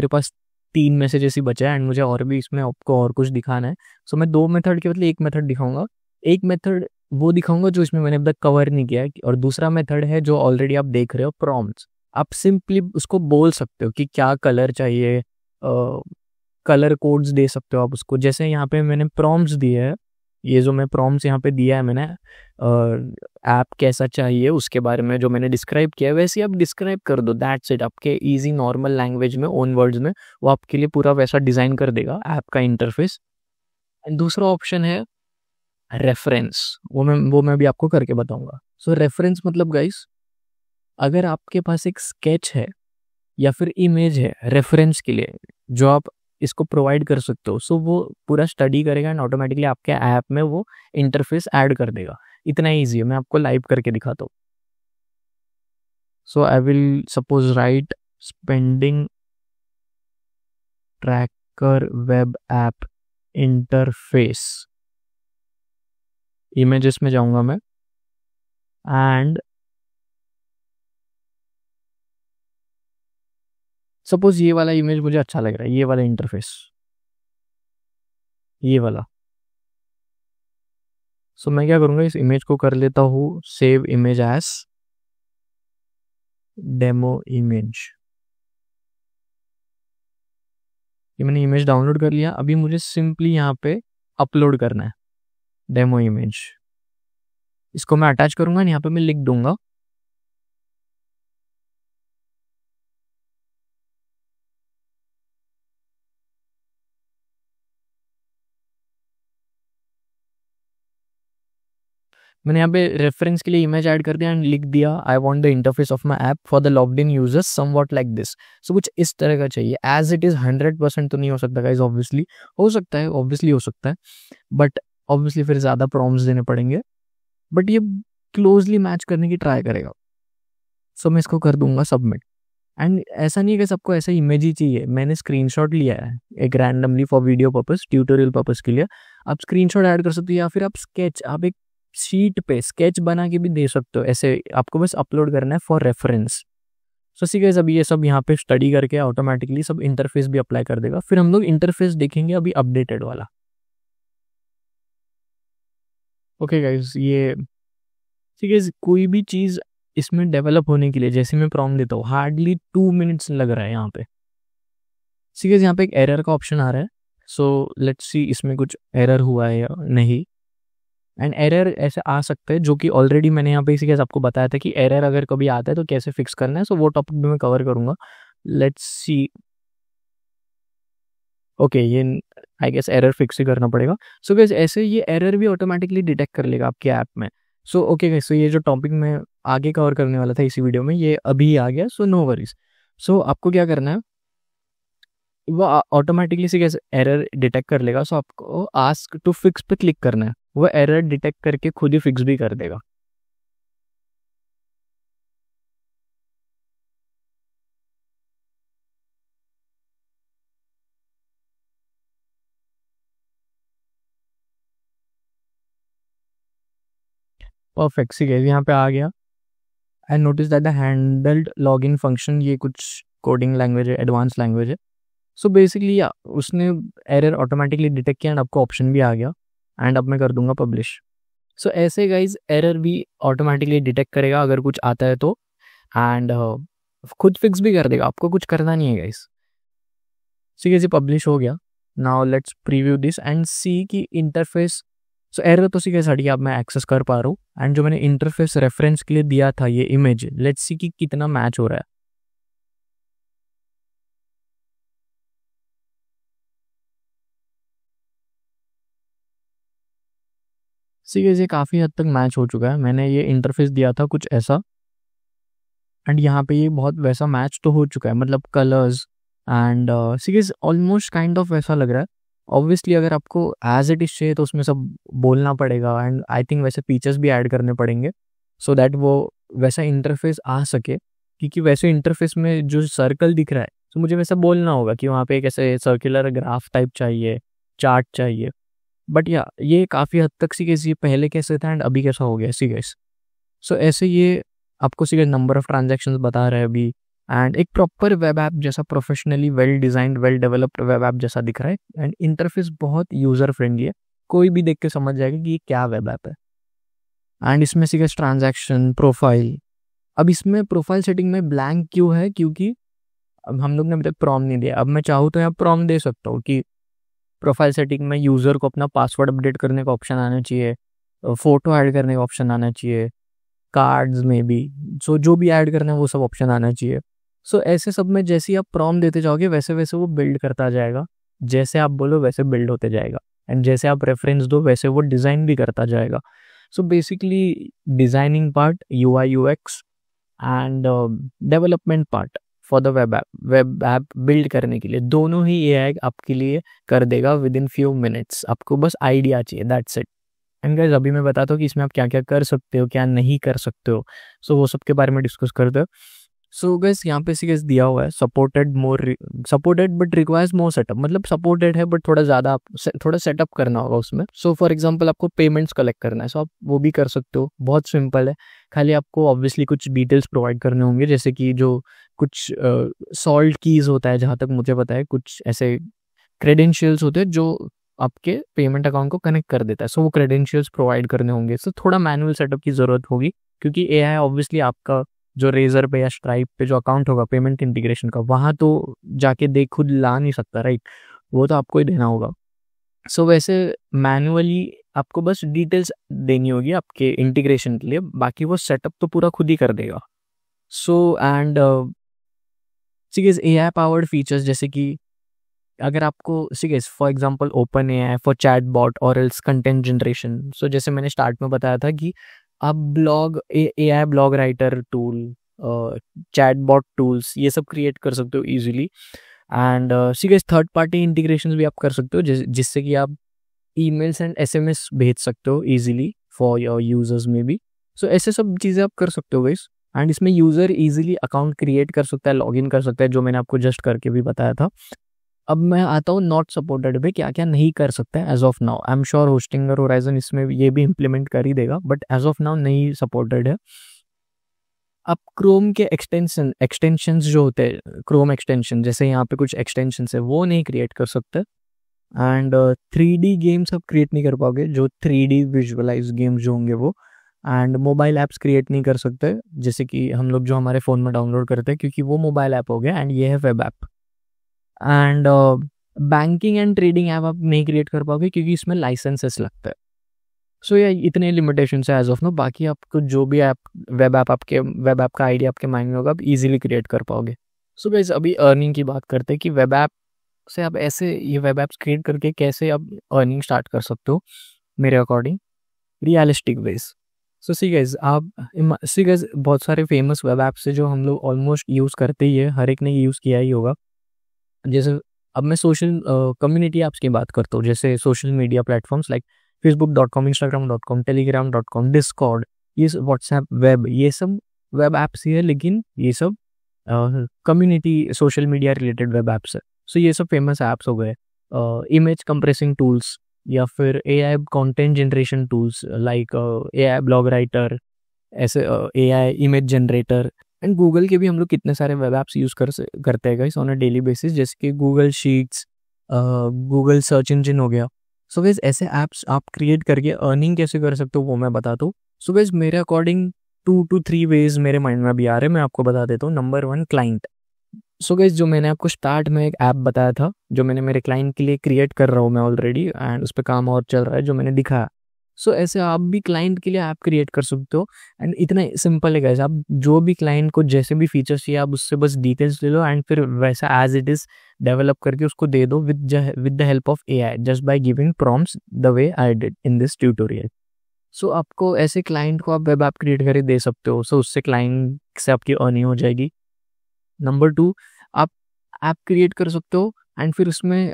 पास 3 मैसेजेस ही बचा है एंड मुझे और भी इसमें आपको और कुछ दिखाना है। सो मैं 2 मेथड के बदले एक मेथड दिखाऊंगा। एक मेथड वो दिखाऊंगा जो इसमें मैंने अब तक कवर नहीं किया है, और दूसरा मेथड है जो ऑलरेडी आप देख रहे हो, प्रॉम्प्ट्स। आप सिंपली उसको बोल सकते हो कि क्या कलर चाहिए, कलर कोड्स दे सकते हो आप उसको। जैसे यहाँ पे मैंने प्रॉम्प्ट्स दिए हैं, ये जो मैं प्रॉम्प्ट्स यहाँ पे दिया है मैंने, ऐप कैसा चाहिए उसके बारे में जो मैंने डिस्क्राइब किया है, वैसे ही आप डिस्क्राइब कर दो, दैट्स इट। आपके इजी नॉर्मल लैंग्वेज में, ओन वर्ड्स में, वो आपके लिए पूरा वैसा डिज़ाइन कर देगा ऐप का इंटरफेस। एंड दूसरा ऑप्शन है रेफरेंस, वो मैं भी आपको करके बताऊंगा। सो रेफरेंस मतलब गाइस, अगर आपके पास एक स्केच है या फिर इमेज है रेफरेंस के लिए जो आप इसको प्रोवाइड कर सकते हो, सो वो पूरा स्टडी करेगा एंड ऑटोमेटिकली आपके ऐप में वो इंटरफेस ऐड कर देगा। इतना ईजी है, मैं आपको लाइव करके दिखाता हूँ। So I will suppose write spending tracker web app interface, images में जाऊंगा मैं, एंड सपोज ये वाला इमेज मुझे अच्छा लग रहा है, ये वाला इंटरफेस, ये वाला। सो मैं क्या करूँगा, इस इमेज को कर लेता हूँ save image as demo image. ये मैंने इमेज डाउनलोड कर लिया। अभी मुझे सिंपली यहाँ पे अपलोड करना है डेमो इमेज। इसको मैं अटैच करूँगा, यहाँ पे मैं लिख दूंगा मैंने यहाँ पे रेफरेंस के लिए इमेज ऐड कर दिया एंड लिख दिया I want the interface of my app for the logged in users somewhat like this. So कुछ इस तरह का चाहिए। एज इट इज़ 100% तो नहीं हो सकता गाइस, ऑब्वियसली हो सकता है, ऑब्वियसली हो सकता है, बट ऑब्वियसली फिर ज़्यादा प्रॉम्प्ट्स देने पड़ेंगे, बट ये क्लोजली मैच करने की ट्राई करेगा। सो मैं इसको कर दूंगा सबमिट। एंड ऐसा नहीं है कि सबको ऐसा इमेज ही चाहिए, मैंने स्क्रीनशॉट लिया है एक randomly for video purpose, tutorial purpose के लिए। आप स्क्रीनशॉट ऐड कर सकते हो या फिर आप स्केच, आप एक शीट पे स्केच बना के भी दे सकते हो, ऐसे आपको बस अपलोड करना है for reference. So see guys, अभी ये सब यहाँ पे स्टडी करके ऑटोमेटिकली सब इंटरफेस भी अप्लाई कर देगा। फिर हम लोग इंटरफेस देखेंगे अभी अपडेटेड वाला। ओके गाइस, ये ठीक है, कोई भी चीज़ इसमें डेवलप होने के लिए जैसे मैं प्रॉम्प्ट देता हूँ हार्डली 2 मिनट्स लग रहा है यहाँ पे। ठीक है, यहाँ पे एक एरर का ऑप्शन आ रहा है। सो लेट्स सी इसमें कुछ एरर हुआ है या नहीं। एंड एरर ऐसे आ सकते हैं जो कि ऑलरेडी मैंने यहाँ पे इसी केस आपको बताया था कि एरर अगर कभी आता है तो कैसे फिक्स करना है। सो वो टॉपिक भी मैं कवर करूँगा। Let's see. ओके, ये आई गेस एरर फिक्स ही करना पड़ेगा। सो गाइस, ऐसे ये एरर भी ऑटोमेटिकली डिटेक्ट कर लेगा आपके ऐप में। सो ओके गाइस, सो ये जो टॉपिक मैं आगे कवर करने वाला था इसी वीडियो में, ये अभी आ गया। So no worries. सो आपको क्या करना है, वो ऑटोमेटिकली से कैसे एरर डिटेक्ट कर लेगा। सो आपको आस्क टू फिक्स पे क्लिक करना है, वो एरर डिटेक्ट करके खुद ही फिक्स भी कर देगा। परफेक्ट, ठीक है, यहाँ पे आ गया। And notice that the handled login function, ये कुछ कोडिंग लैंग्वेज है, एडवांस लैंग्वेज है। सो बेसिकली या उसने एरर ऑटोमेटिकली डिटेक्ट किया एंड आपको ऑप्शन भी आ गया। एंड अब मैं कर दूंगा पब्लिश। सो ऐसे गाइज एरर भी ऑटोमेटिकली डिटेक्ट करेगा अगर कुछ आता है तो, एंड खुद फिक्स भी कर देगा, आपको कुछ करना नहीं है गाइज। ठीक है जी, पब्लिश हो गया। Now let's preview this and see की इंटरफेस। सो एरर तो सी कैसे हटी, अब मैं एक्सेस कर पा रहा हूँ। एंड जो मैंने इंटरफेस रेफरेंस के लिए दिया था ये इमेज, लेट्स सी कि कितना मैच हो रहा है। सी ये काफ़ी हद तक मैच हो चुका है। मैंने ये इंटरफेस दिया था कुछ ऐसा, एंड यहाँ पे ये बहुत वैसा मैच तो हो चुका है, मतलब colours and series almost kind of वैसा लग रहा है। ऑब्वियसली अगर आपको एज इट इज चाहिए तो उसमें सब बोलना पड़ेगा, एंड आई थिंक वैसे फीचर्स भी ऐड करने पड़ेंगे सो दैट वो वैसा इंटरफेस आ सके। क्योंकि वैसे इंटरफेस में जो सर्कल दिख रहा है तो मुझे वैसा बोलना होगा कि वहाँ पे एक ऐसे सर्कुलर ग्राफ टाइप चाहिए, चार्ट चाहिए। बट या ये काफ़ी हद तक सी कैसे पहले कैसे था एंड अभी कैसा हो गया सी कैसे। सो ऐसे ये आपको सीधे नंबर ऑफ ट्रांजैक्शंस बता रहा है अभी, एंड एक प्रॉपर वेब ऐप जैसा, professionally well designed well developed web app जैसा दिख रहा है। एंड इंटरफेस बहुत यूजर फ्रेंडली है, कोई भी देख के समझ जाएगा कि ये क्या वेब ऐप है। एंड इसमें सीधे ट्रांजैक्शन प्रोफाइल, अब इसमें प्रोफाइल सेटिंग में ब्लैंक क्यों है, क्योंकि अब हम लोग ने अभी तक प्रॉम्प्ट नहीं दिया। अब मैं चाहूँ तो यहाँ प्रॉम्प्ट दे सकता हूँ कि प्रोफाइल सेटिंग में यूज़र को अपना पासवर्ड अपडेट करने का ऑप्शन आना चाहिए, फोटो ऐड करने का ऑप्शन आना चाहिए, कार्ड्स में भी सो जो भी ऐड करना है वो सब ऑप्शन आना चाहिए। सो ऐसे सब में जैसे ही आप प्रॉम्प्ट देते जाओगे वैसे वैसे वो बिल्ड करता जाएगा, जैसे आप बोलो वैसे बिल्ड होते जाएगा। एंड जैसे आप रेफरेंस दो वैसे वो डिज़ाइन भी करता जाएगा। So basically designing part, UI UX and development part for the web app build करने के लिए दोनों ही AI आपके लिए कर देगा विद इन फ्यू मिनट्स। आपको बस आइडिया चाहिए, दैट्स इट। एंड गाइस, अभी मैं बताता हूँ कि इसमें आप क्या क्या कर सकते हो, क्या नहीं कर सकते हो। सो वो सब के बारे में डिस्कस करते हो। सो गाइस, यहाँ पे सीरीज दिया हुआ है supported but requires more setup, मतलब सपोर्टेड है बट थोड़ा ज़्यादा थोड़ा सेटअप करना होगा उसमें। सो फॉर एग्जांपल आपको पेमेंट्स कलेक्ट करना है, सो आप वो भी कर सकते हो, बहुत सिंपल है। खाली आपको ऑब्वियसली कुछ डिटेल्स प्रोवाइड करने होंगे, जैसे कि जो कुछ सॉल्ट कीज होता है, जहाँ तक मुझे पता है कुछ ऐसे क्रेडेंशियल्स होते हैं जो आपके पेमेंट अकाउंट को कनेक्ट कर देता है। सो वो क्रेडेंशियल्स प्रोवाइड करने होंगे। सो थोड़ा मैनुअल सेटअप की ज़रूरत होगी, क्योंकि AI ऑब्वियसली आपका जो रेजर पे या स्ट्राइप पे जो अकाउंट होगा पेमेंट इंटीग्रेशन का, वहाँ तो जाके देख खुद ला नहीं सकता, राइट, वो तो आपको ही देना होगा। सो वैसे मैनुअली आपको बस डिटेल्स देनी होगी आपके इंटीग्रेशन के लिए, बाकी वो सेटअप तो पूरा खुद ही कर देगा। So and AI powered features जैसे कि अगर आपको see for example open AI for chat bot और एल्स कंटेंट जनरेशन, सो जैसे मैंने स्टार्ट में बताया था कि आप blog AI blog writer tool, chat bot tools, ये सब क्रिएट कर सकते हो easily. And see third party integration भी आप कर सकते हो, जिससे कि आप ईमेल्स एंड एसएमएस भेज सकते हो इजीली फॉर योर यूजर्स में भी। सो ऐसे सब चीज़ें आप कर सकते हो गाइस। एंड इसमें यूज़र इजीली अकाउंट क्रिएट कर सकता है, लॉगिन कर सकता है, जो मैंने आपको जस्ट करके भी बताया था। अब मैं आता हूँ नॉट सपोर्टेड पे, क्या क्या नहीं कर सकते हैं as of now. I am sure Hostinger Horizons इसमें ये भी इम्प्लीमेंट कर ही देगा, बट एज ऑफ नाउ नहीं सपोर्टेड है। अब क्रोम के एक्सटेंशंस जो होते हैं, क्रोम एक्सटेंशन जैसे यहाँ पे कुछ एक्सटेंशंस है, वो नहीं क्रिएट कर सकते। एंड 3D गेम्स आप क्रिएट नहीं कर पाओगे, जो 3D विजुअलाइज गेम्स जो होंगे वो। एंड मोबाइल ऐप्स क्रिएट नहीं कर सकते, जैसे कि हम लोग जो हमारे फ़ोन में डाउनलोड करते हैं, क्योंकि वो मोबाइल ऐप हो गया एंड ये है web app. And banking and trading app आप नहीं क्रिएट कर पाओगे, क्योंकि इसमें लाइसेंसेस लगता है। सो ये इतने लिमिटेशन है एज ऑफ नो। बाकी आपको जो भी ऐप वेब ऐप का आइडिया आपके माइंड में होगा, आप इजीली क्रिएट कर पाओगे। सो गाइस, अभी अर्निंग की बात करते हैं कि वेब ऐप से आप ऐसे ये वेब ऐप्स क्रिएट करके कैसे आप अर्निंग स्टार्ट कर सकते हो, मेरे अकॉर्डिंग रियलिस्टिक वेज। सो सी गाइस, बहुत सारे फेमस वेब ऐप्स है जो हम लोग ऑलमोस्ट यूज़ करते ही है, हर एक ने यूज़ किया ही होगा। जैसे अब मैं सोशल कम्युनिटी ऐप्स की बात करता हूँ, जैसे social media platforms like facebook.com, instagram.com, telegram.com, Discord, ये व्हाट्सएप वेब, ये सब वेब ऐप्स ही है, लेकिन ये सब community social media related web apps है। सो ये सब फेमस ऐप्स हो गए। इमेज कंप्रेसिंग टूल्स या फिर AI content generation tools like AI blog writer, ऐसे AI image generator. And Google के भी हम लोग कितने सारे वेब ऐप्स यूज़ करते हैं guys on a daily basis, जैसे कि Google sheets, Google search engine हो गया। सो गाइस, ऐसे ऐप्स आप क्रिएट करके अर्निंग कैसे कर सकते हो वो मैं बताता हूँ। सो गाइस, मेरे अकॉर्डिंग 2 to 3 वेज मेरे माइंड में अभी आ रहे हैं, मैं आपको बता देता हूँ। Number 1, client. सो गाइस, जो मैंने आपको स्टार्ट में एक ऐप बताया था, जो मैंने मेरे क्लाइंट के लिए क्रिएट कर रहा हूँ मैं ऑलरेडी, एंड उस पर काम और चल रहा है, जो मैंने दिखाया। सो ऐसे आप भी क्लाइंट के लिए ऐप क्रिएट कर सकते हो। एंड इतना सिंपल है गाइस, आप जो भी क्लाइंट को जैसे भी फीचर्स चाहिए, आप उससे बस डिटेल्स ले लो एंड फिर वैसा एज इट इज डेवलप करके उसको दे दो with the help of AI, just by giving prompts the way I did in this tutorial. So आपको ऐसे क्लाइंट को आप वेब ऐप क्रिएट करके दे सकते हो, सो उससे क्लाइंट से आपकी अर्निंग हो जाएगी। नंबर 2, आप ऐप क्रिएट कर सकते हो एंड फिर उसमें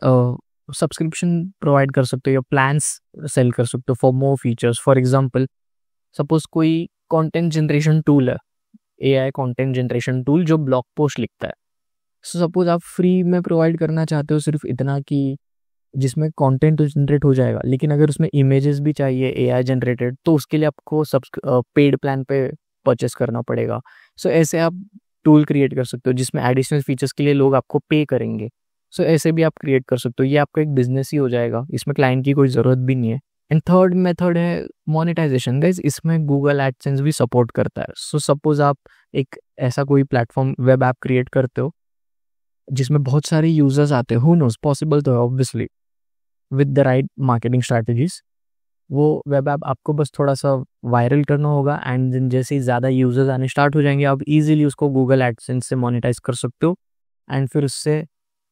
सब्सक्रिप्शन प्रोवाइड कर सकते हो या प्लान्स सेल कर सकते हो for more features. For example, suppose कोई कंटेंट जनरेशन टूल है, एआई कंटेंट जनरेशन टूल जो ब्लॉग पोस्ट लिखता है। सो सपोज आप फ्री में प्रोवाइड करना चाहते हो सिर्फ इतना कि जिसमें कंटेंट तो जनरेट हो जाएगा, लेकिन अगर उसमें इमेजेस भी चाहिए एआई जनरेटेड, तो उसके लिए आपको पेड प्लान पे परचेस करना पड़ेगा। सो ऐसे आप टूल क्रिएट कर सकते हो जिसमें एडिशनल फीचर्स के लिए लोग आपको पे करेंगे। सो ऐसे भी आप क्रिएट कर सकते हो, ये आपका एक बिजनेस ही हो जाएगा, इसमें क्लाइंट की कोई ज़रूरत भी नहीं है। एंड थर्ड मेथड है मोनेटाइजेशन गाइस, इसमें गूगल एडसेंस भी सपोर्ट करता है। सो सपोज आप एक ऐसा कोई प्लेटफॉर्म वेब ऐप क्रिएट करते हो जिसमें बहुत सारे यूजर्स आते हैं, हु नोस, पॉसिबल तो है obviously, with the right marketing strategies. वो वेब ऐप आपको बस थोड़ा सा वायरल करना होगा एंड देन जैसे ही ज़्यादा यूजर्स आने स्टार्ट हो जाएंगे, आप इजीली उसको गूगल एडसेंस से मोनेटाइज कर सकते हो एंड फिर उससे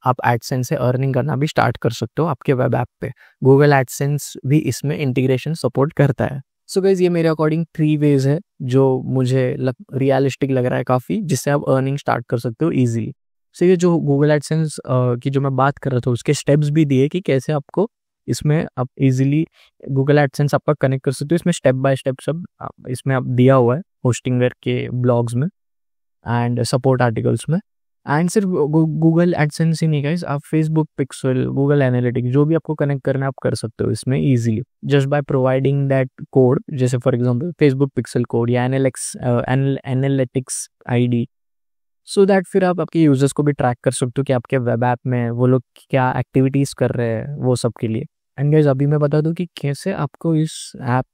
आप एडसेंस से अर्निंग करना भी स्टार्ट कर सकते हो आपके वेब ऐप पे। गूगल एडसेंस भी इसमें इंटीग्रेशन सपोर्ट करता है। सो गाइस, ये मेरे अकॉर्डिंग 3 वेज है जो मुझे रियलिस्टिक लग रहा है काफ़ी, जिससे आप अर्निंग स्टार्ट कर सकते हो ईजिली। सो ये जो गूगल एडसेंस की जो मैं बात कर रहा था, उसके स्टेप्स भी दिए कि कैसे आपको इसमें आप इजीली गूगल एडसेंस आपका कनेक्ट कर सकते हो। इसमें स्टेप बाय स्टेप सब इसमें आप दिया हुआ है होस्टिंगर के ब्लॉग्स में एंड सपोर्ट आर्टिकल्स में। एंड सिर्फ गूगल एडसेंस ही नहीं गाइस, आप फेसबुक पिक्सल, गूगल एनालिटिक्स, जो भी आपको कनेक्ट करना है आप कर सकते हो इसमें easily, just by providing that code, जैसे for example Facebook pixel code या एनालिटिक्स आईडी। सो दैट फिर आप आपके यूजर्स को भी ट्रैक कर सकते हो कि आपके वेब ऐप में वो लोग क्या एक्टिविटीज़ कर रहे हैं, वो सब के लिए। एंड गाइस, अभी मैं बता दूं कि कैसे आपको इस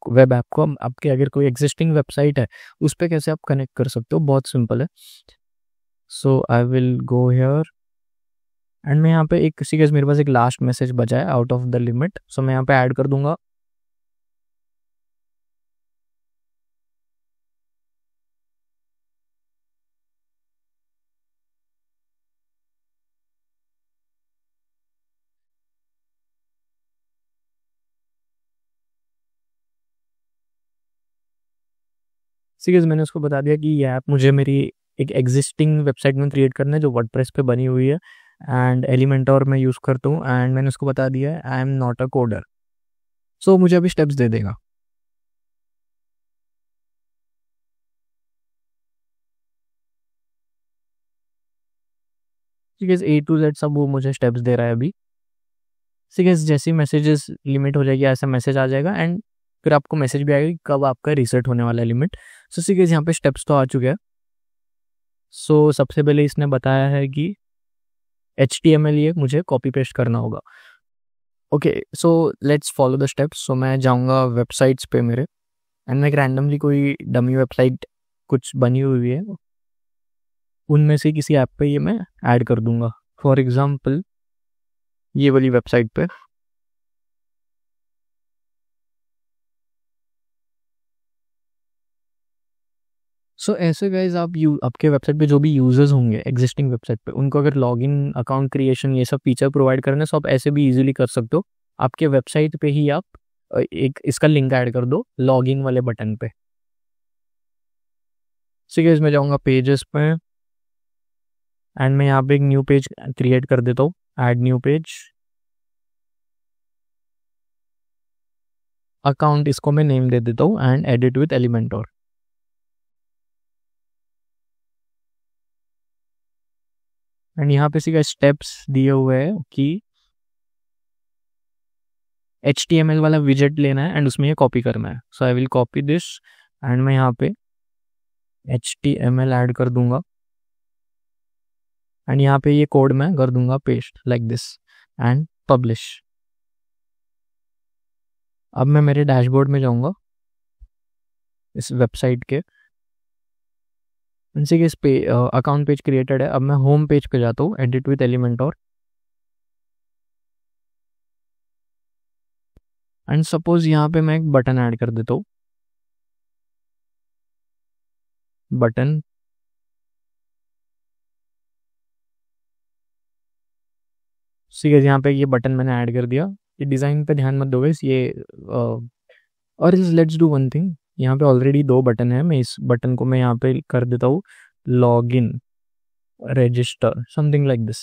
वेब ऐप को आपके अगर कोई एग्जिस्टिंग वेबसाइट है उस पर कैसे आप कनेक्ट कर सकते हो, बहुत सिंपल है। So I will go here and मैं यहाँ पे एक किसी के मेरे पास एक लास्ट मैसेज बचा है आउट ऑफ द लिमिट, सो मैं यहाँ पे ऐड कर दूंगा। सीरियस मैंने उसको बता दिया कि ये ऐप मुझे मेरी एक एग्जिस्टिंग वेबसाइट में क्रिएट करना है जो वर्डप्रेस पे बनी हुई है एंड एलिमेंटोर मैं यूज़ करता हूँ, एंड मैंने उसको बता दिया है I am not a coder. So मुझे अभी स्टेप्स दे देगा। ठीक है, A to Z सब वो मुझे स्टेप्स दे रहा है अभी। ठीक है, जैसे मैसेजेस लिमिट हो जाएगी ऐसा मैसेज आ जाएगा, एंड फिर आपको मैसेज भी आएगा कि कब आपका रीसेट होने वाला है लिमिट। सो ठीक है, यहाँ पे स्टेप्स तो आ चुके हैं। सो सबसे पहले इसने बताया है कि HTML ये मुझे कॉपी पेस्ट करना होगा। Okay, so let's follow the steps. So मैं जाऊँगा वेबसाइट्स पे मेरे, एंड मैं एक रैंडमली कोई डमी वेबसाइट कुछ बनी हुई है उनमें से किसी ऐप पे ये मैं ऐड कर दूंगा। फॉर एग्जांपल ये वाली वेबसाइट पे। सो ऐसे गाइज आप आपके वेबसाइट पे जो भी यूजर्स होंगे एग्जिस्टिंग वेबसाइट पे, उनको अगर लॉगिन, अकाउंट क्रिएशन ये सब फीचर प्रोवाइड करना है, तो आप ऐसे भी इजीली कर सकते हो। आपके वेबसाइट पे ही आप एक इसका लिंक ऐड कर दो लॉगिन वाले बटन पे। सो गाइज मैं जाऊँगा पेजेस पे, एंड मैं यहाँ पे एक न्यू पेज क्रिएट कर देता हूँ, ऐड न्यू पेज। अकाउंट इसको मैं नेम दे देता हूँ एंड एडिट विद एलिमेंटोर। एंड यहाँ पे सीधा स्टेप्स दिए हुए हैं कि HTML वाला विजेट लेना है एंड उसमें ये कॉपी करना है। So I will copy this, and मैं यहाँ पे HTML ऐड कर दूंगा, एंड यहाँ पे ये कोड मैं कर दूंगा paste like this and publish. अब मैं मेरे डैशबोर्ड में जाऊंगा इस वेबसाइट के, इनसे इस पे अकाउंट पेज क्रिएटेड है। अब मैं होम पेज पे जाता हूँ, एडिट विद एलिमेंटोर, एंड सपोज यहाँ पे मैं एक बटन ऐड कर देता हूँ, बटन। ठीक है, यहाँ पे ये बटन मैंने ऐड कर दिया। ये डिज़ाइन पे ध्यान मत दो गाइस, ये और लेट्स डू वन थिंग। यहाँ पे ऑलरेडी 2 बटन है, मैं इस बटन को मैं यहाँ पे कर देता हूँ log in, register, something like this,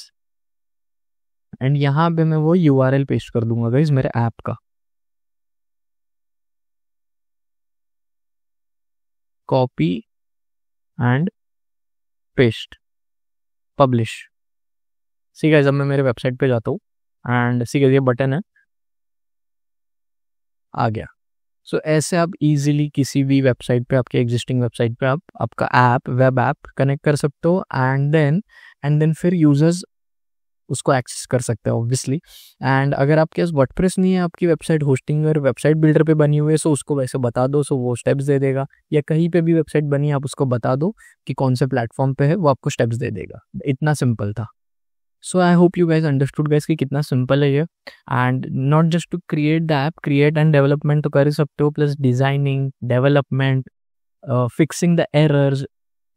and यहाँ पे मैं वो URL पेस्ट कर दूंगा गाइस मेरे ऐप का। Copy and paste, publish. ठीक है, जब मैं मेरे वेबसाइट पे जाता हूँ एंड ठीक है ये बटन है, आ गया। सो ऐसे आप इजीली किसी भी वेबसाइट पे, आपके एग्जिस्टिंग वेबसाइट पे आप आपका ऐप, वेब ऐप कनेक्ट कर सकते हो, एंड देन फिर यूजर्स उसको एक्सेस कर सकते हैं ऑब्वियसली। एंड अगर आपके पास वर्डप्रेस नहीं है, आपकी वेबसाइट होस्टिंग और वेबसाइट बिल्डर पे बनी हुई है, सो उसको वैसे बता दो, सो वो स्टेप्स दे देगा। या कहीं पे भी वेबसाइट बनी है, आप उसको बता दो कि कौन से प्लेटफॉर्म पे है, वो आपको स्टेप्स दे देगा। इतना सिंपल था। So I hope you guys understood guys कि कितना सिंपल है ये। And not just to create the app, create and development तो कर ही सकते हो, plus designing, development, fixing the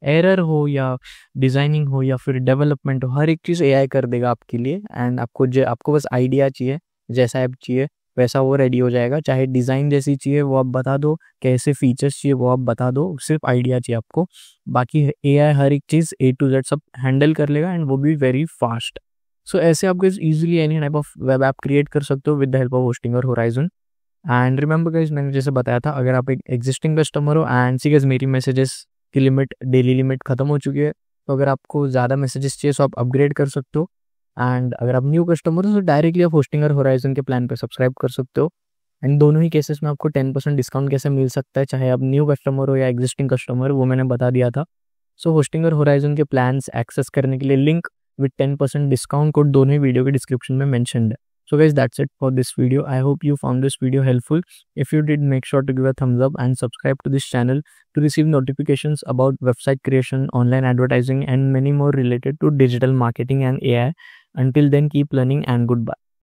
error हो या डिजाइनिंग हो या फिर डेवलपमेंट हो, हर एक चीज़ AI कर देगा आपके लिए। एंड आपको बस आइडिया चाहिए, जैसा ऐप चाहिए वैसा वो रेडी हो जाएगा। चाहे डिज़ाइन जैसी चाहिए वो आप बता दो, कैसे फीचर्स चाहिए वो आप बता दो, सिर्फ आइडिया चाहिए आपको। बाकी AI हर एक चीज़ A to Z सब हैंडल कर लेगा, एंड वो भी वेरी फास्ट। सो ऐसे आप guys easily any type of web app create कर सकते हो with the help of hosting और होराइजन। एंड रिमेंबर गाइस, मैंने जैसे बताया था, अगर आप एक एग्जिस्टिंग कस्टमर हो एंड सी गाइस मेरी मैसेजेस की लिमिट, डेली लिमिट खत्म हो चुकी है, तो अगर आपको ज़्यादा मैसेजेस चाहिए तो आप अपग्रेड कर सकते हो। एंड अगर आप न्यू कस्टमर हो तो डायरेक्टली आप होस्टिंग और होराइजन के प्लान पे सब्सक्राइब कर सकते हो। एंड दोनों ही केसेस में आपको 10% डिस्काउंट कैसे मिल सकता है, चाहे आप न्यू कस्टमर हो या एग्जिस्टिंग कस्टमर, वो मैंने बता दिया था। सो होस्टिंग और होराइजन के प्लान्स एक्सेस करने के लिए लिंक विद 10% डिस्काउंट कोड दोनों ही वीडियो के डिस्क्रिप्शन में मेंशन्ड है। So guys, that's it for this video. I hope you found this video helpful. If you did, make sure to give a thumbs up and subscribe to this channel to receive notifications about website creation, online advertising, and many more related to digital marketing and AI. Until then, keep learning and goodbye.